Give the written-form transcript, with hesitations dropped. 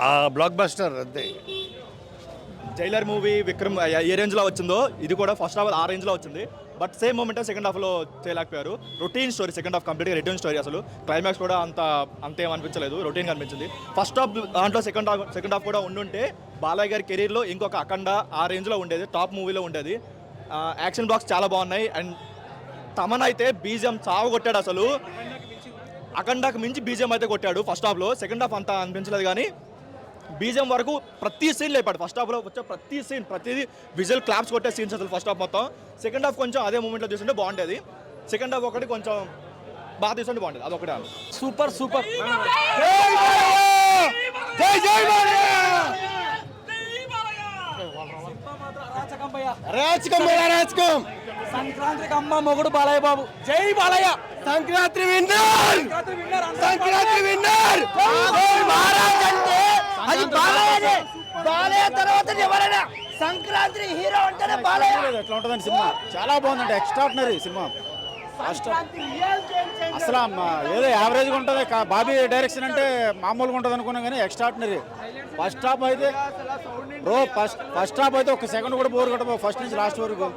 ఆ block buster అంతే. Jailer movie Vikram ఏ రేంజ్లో వచ్చిందో ఇది కూడా ఫస్ట్ హాఫ్ ఆ రేంజ్లో వచ్చింది. బట్ సేమ్ మూమెంట్ సెకండ్ హాఫ్లో చేయలేకపోయారు. రొటీన్ స్టోరీ సెకండ్ హాఫ్ కంప్లీట్గా రిటర్న్ స్టోరీ. అసలు క్లైమాక్స్ కూడా అంతేం అనిపించలేదు, రొటీన్గా అనిపించింది. ఫస్ట్ హాఫ్ దాంట్లో సెకండ్ హాఫ్ కూడా ఉండుంటే బాలయ్య గారి కెరీర్లో ఇంకొక అఖండ ఆ రేంజ్లో ఉండేది, టాప్ మూవీలో ఉండేది. యాక్షన్ బ్లాక్స్ చాలా బాగున్నాయి. అండ్ తమన్ అయితే బీజిఎం చావు కొట్టాడు. అసలు అఖండాకు మించి బీజిఎం అయితే కొట్టాడు ఫస్ట్ హాఫ్లో. సెకండ్ హాఫ్ అంతా అనిపించలేదు కానీ బీజిఎం వరకు ప్రతి సీన్ లేపాడు. ఫస్ట్ హాఫ్లో వచ్చే ప్రతి సీన్, ప్రతిదీ విజువల్ క్లాప్స్ కొట్టే సీన్స్ అసలు ఫస్ట్ హాఫ్ మొత్తం. సెకండ్ హాఫ్ కొంచెం అదే మూమెంట్లో తీసుకుంటే బాగుండేది. సెకండ్ హాఫ్ ఒకటి కొంచెం బాగా తీసుకుంటే బాగుండేది. అదొకటి సూపర్ సూపర్. సంక్రాంతికి అమ్మ మొగుడు బాలయ్య బాబు. జై బాలయ్య. Sankranti winner, Sankranti winner. మహారాజ్ అంటే అది బాలయ్యనే. బాలయ్య తర్వాత ఎవరైనా సంక్రాంతి హీరో అంటేనే బాలయ్య. ఎట్లా ఉంటుందండి సినిమా? చాలా బాగుందండి, ఎక్స్ట్రాడినరీ సినిమా. అసలు ఏదో యావరేజ్గా ఉంటుంది. బాబీ డైరెక్షన్ అంటే మామూలుగా ఉంటుంది అనుకున్నాం కానీ ఎక్స్ట్రాడినరీ. ఫస్ట్ హాఫ్ అయితే ఒక సెకండ్ కూడా బోర్ కొట్టబో, ఫస్ట్ నుంచి లాస్ట్ వరకు.